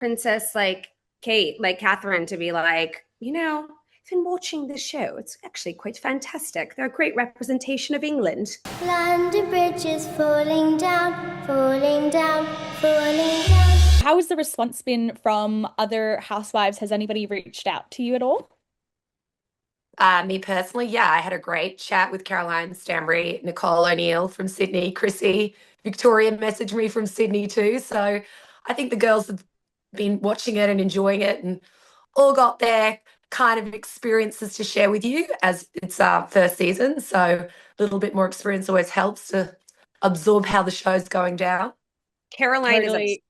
Princess like Kate, like Catherine, to be like, I've been watching the show. It's actually quite fantastic. They're a great representation of England. London Bridge is falling down, falling down, falling down. How has the response been from other housewives? Has anybody reached out to you at all? Me personally, yeah, I had a great chat with Caroline Stanbury, Nicole O'Neill from Sydney, Chrissy, Victoria messaged me from Sydney too. So I think the girls have been watching it and enjoying it and all got their kind of experiences to share with you as it's our first season. So a little bit more experience always helps to absorb how the show's going down. Caroline is obsessed. Totally.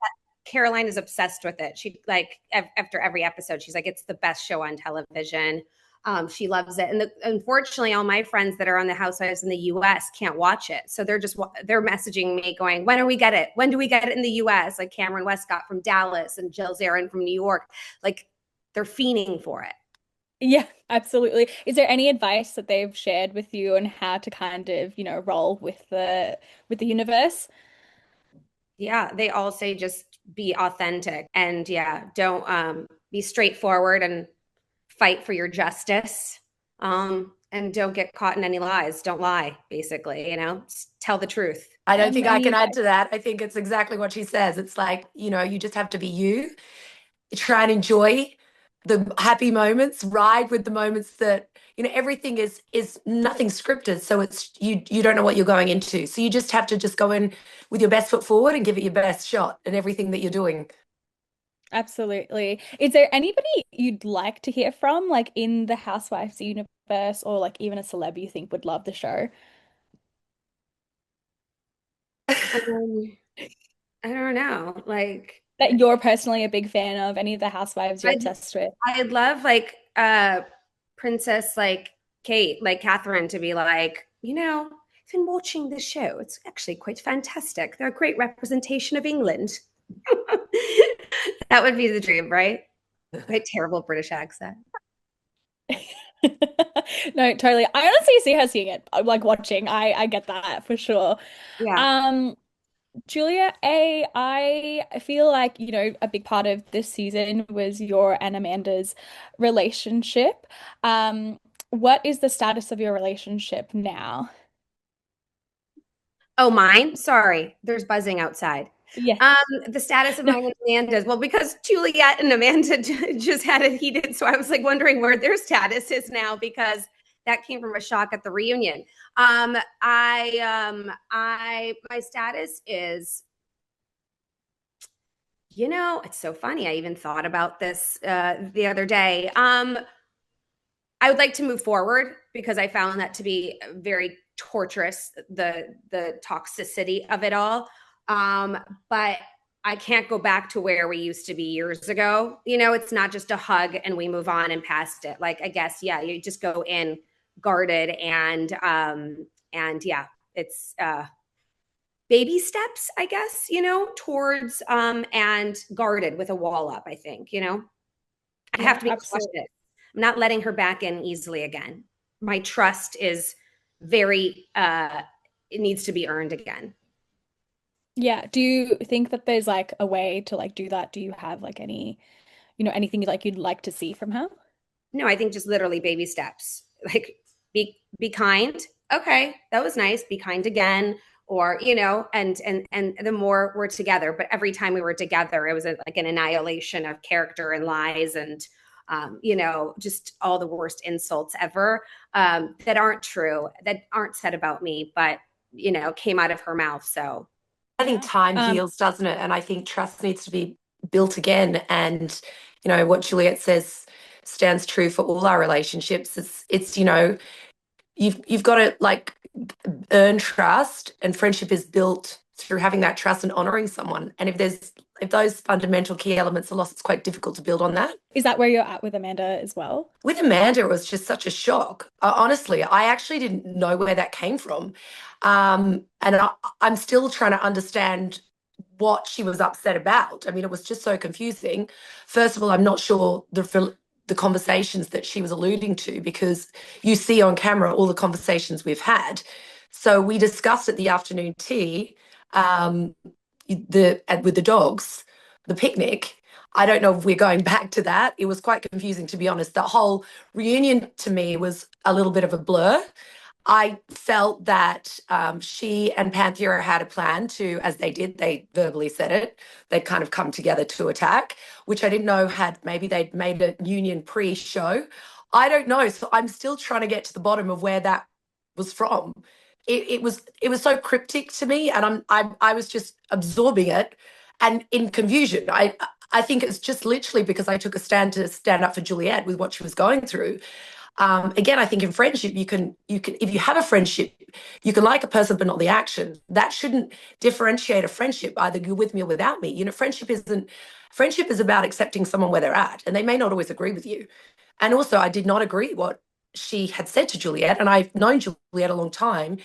Caroline is obsessed with it. She like after every episode, she's like, "It's the best show on television." She loves it, and unfortunately, all my friends that are on the Housewives in the U.S. can't watch it, so they're messaging me going, "When do we get it? When do we get it in the U.S.?" Like Cameron Westcott from Dallas and Jill Zarin from New York, like they're fiending for it. Yeah, absolutely. Is there any advice that they've shared with you on how to kind of, roll with the universe? Yeah, they all say just be authentic and yeah, don't be straightforward and fight for your justice. And don't get caught in any lies. Don't lie, basically, just tell the truth. I don't think I Any can add advice? to that. I think it's exactly what she says. It's like, you just have to be you, try and enjoy the happy moments, ride with the moments that, everything is nothing scripted. So it's you don't know what you're going into. So you just have to just go in with your best foot forward and give it your best shot in everything that you're doing. Absolutely. Is there anybody you'd like to hear from, like in the Housewives universe, or like even a celeb you think would love the show? Um, I don't know. Like That you're personally a big fan of, any of the Housewives you're I'd obsessed with? I'd love like Princess like Kate, like Catherine, to be like, I've been watching the show. It's actually quite fantastic. They're a great representation of England. That would be the dream, right? My terrible British accent. No, totally. I honestly see her seeing it, like watching. I get that for sure. Yeah. Um, Julia A, I feel like, a big part of this season was your and Amanda's relationship. What is the status of your relationship now? Oh, mine? Sorry. There's buzzing outside. Yes. Um, the status of mine and Amanda's, well, because Juliet and Amanda just had it heated, so I was like wondering where their status is now because that came from a shock at the reunion. My status is, it's so funny. I even thought about this the other day. I would like to move forward because I found that to be very torturous, the toxicity of it all. But I can't go back to where we used to be years ago. It's not just a hug and we move on and past it. Like I guess, yeah, you just go in guarded and yeah, it's baby steps, I guess, towards and guarded with a wall up, I think, I have Yeah, to be absolutely. cautious. I'm not letting her back in easily again. My trust is very it needs to be earned again. Yeah. Do you think that there's like a way to like do that? Do you have like any, anything like you'd like to see from her? No, I think just literally baby steps. Like be kind. Okay, that was nice. Be kind again. Or and the more we're together, but every time we were together, it was like an annihilation of character and lies and just all the worst insults ever that aren't true, that aren't said about me, but came out of her mouth. So I think Yeah. time heals, doesn't it? And I think trust needs to be built again. And, what Juliet says stands true for all our relationships. It's you've got to like earn trust, and friendship is built through having that trust and honoring someone. And if those fundamental key elements are lost, it's quite difficult to build on that. Is that where you're at with Amanda as well? With Amanda, it was just such a shock. Honestly, I actually didn't know where that came from. And I'm still trying to understand what she was upset about. I mean, it was just so confusing. First of all, I'm not sure the conversations that she was alluding to because you see on camera all the conversations we've had. So we discussed at the afternoon tea with the dogs, the picnic. I don't know if we're going back to that. It was quite confusing, to be honest. The whole reunion to me was a little bit of a blur. I felt that she and Panthea had a plan to, as they did, they verbally said it, they'd kind of come together to attack, which I didn't know had maybe they'd made a union pre-show. I don't know. So I'm still trying to get to the bottom of where that was from. It was so cryptic to me, and I was just absorbing it and in confusion. I think it's just literally because I took a stand to stand up for Juliet with what she was going through. Again, I think in friendship, you can if you have a friendship, you can like a person but not the action. That shouldn't differentiate a friendship. Either you're with me or without me. Friendship is about accepting someone where they're at, and they may not always agree with you. And also, I did not agree what she had said to Juliet, and I've known Juliet a long time,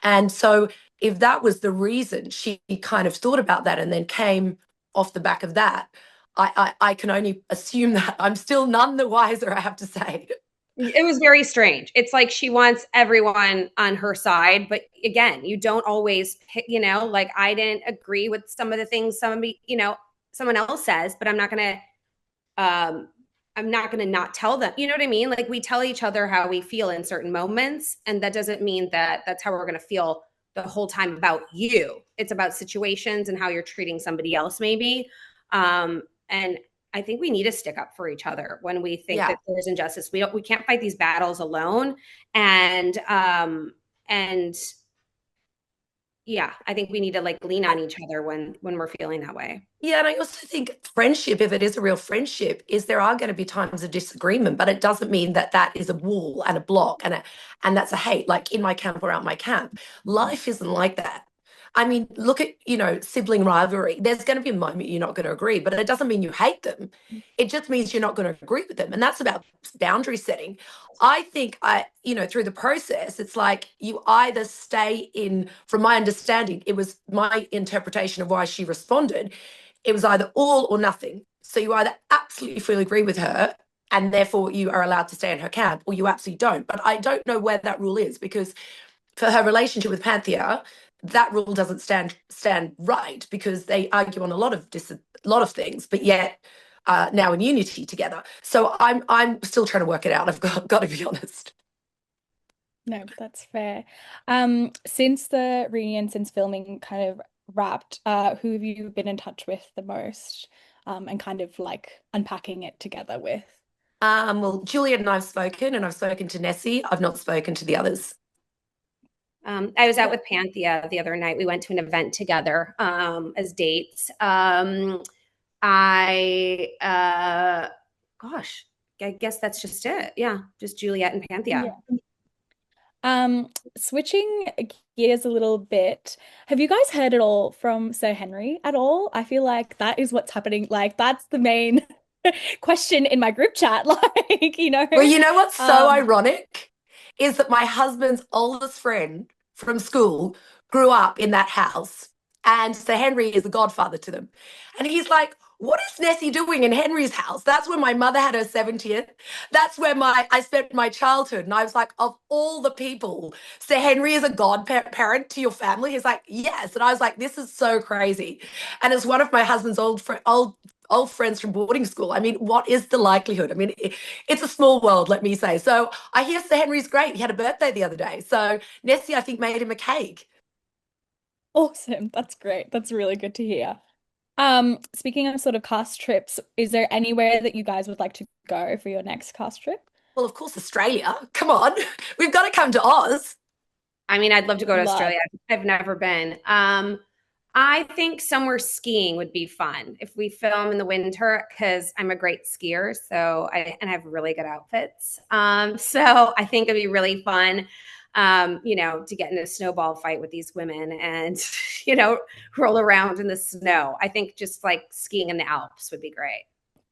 and so if that was the reason she kind of thought about that and then came off the back of that, I can only assume that I'm still none the wiser, I have to say. It was very strange. It's like she wants everyone on her side, but again, you don't always pick, like I didn't agree with some of the things somebody, someone else says, but I'm not going to not tell them. You know what I mean? Like we tell each other how we feel in certain moments, and that doesn't mean that that's how we're going to feel the whole time about you. It's about situations and how you're treating somebody else maybe. And I think we need to stick up for each other when we think Yeah. that there's injustice. We can't fight these battles alone. And yeah, I think we need to like lean on each other when we're feeling that way. Yeah, and I also think friendship, if it is a real friendship, is there are going to be times of disagreement, but it doesn't mean that that is a wall and a block and that's a hate, like in my camp or out my camp. Life isn't like that. I mean, look at, sibling rivalry. There's going to be a moment you're not going to agree, but it doesn't mean you hate them. It just means you're not going to agree with them. And that's about boundary setting. I think through the process, it's like you either stay in, from my understanding, it was my interpretation of why she responded. It was either all or nothing. So you either absolutely fully agree with her and therefore you are allowed to stay in her camp, or you absolutely don't. But I don't know where that rule is, because for her relationship with Panthea, that rule doesn't stand right, because they argue on a lot of things, but yet now in unity together. So I'm still trying to work it out. I've got to be honest. No, that's fair. Since the reunion, since filming kind of wrapped, who have you been in touch with the most, and kind of like unpacking it together with? Well, Juliet and I've spoken, and I've spoken to Nessie. I've not spoken to the others. I was out with Panthea the other night. We went to an event together as dates. Gosh, I guess that's just it. Yeah, just Juliet and Panthea. Switching gears a little bit, have you guys heard at all from Sir Henry at all? I feel like that is what's happening. Like that's the main question in my group chat. Well, you know what's so Um, ironic is that my husband's oldest friend from school grew up in that house, and Sir Henry is the godfather to them. And he's like, what is Nessie doing in Henry's house? That's where my mother had her 70th. That's where I spent my childhood. And I was like, of all the people, Sir Henry is a godparent to your family? He's like, yes. And I was like, this is so crazy. And it's one of my husband's old friends from boarding school. I mean, what is the likelihood? I mean, it's a small world, let me say. So I hear Sir Henry's great. He had a birthday the other day. So Nessie, I think, made him a cake. awesome. That's great. That's really good to hear. Speaking of sort of cast trips, is there anywhere that you guys would like to go for your next cast trip? Well, of course, Australia. Come on. We've got to come to Oz. I mean, I'd love to go to Love. Australia. I've never been. I think somewhere skiing would be fun if we film in the winter, because I'm a great skier, and I have really good outfits. So I think it'd be really fun, to get in a snowball fight with these women and, roll around in the snow. I think just like skiing in the Alps would be great.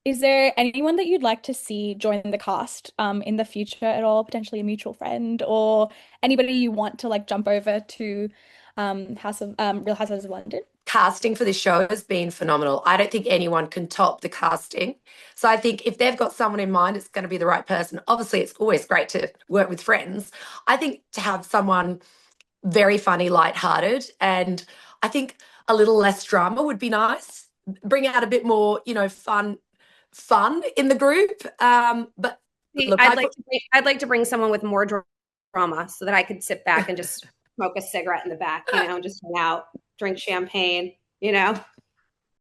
Is there anyone that you'd like to see join the cast in the future at all, potentially a mutual friend or anybody you want to like jump over to Real Housewives of London? Casting for this show has been phenomenal. I don't think anyone can top the casting. So I think if they've got someone in mind, it's going to be the right person. Obviously, it's always great to work with friends. I think to have someone very funny, lighthearted, and I think a little less drama would be nice. Bring out a bit more, fun fun in the group. But See, look, I'd like to bring someone with more drama so that I could sit back and just smoke a cigarette in the back, and just hang out, drink champagne,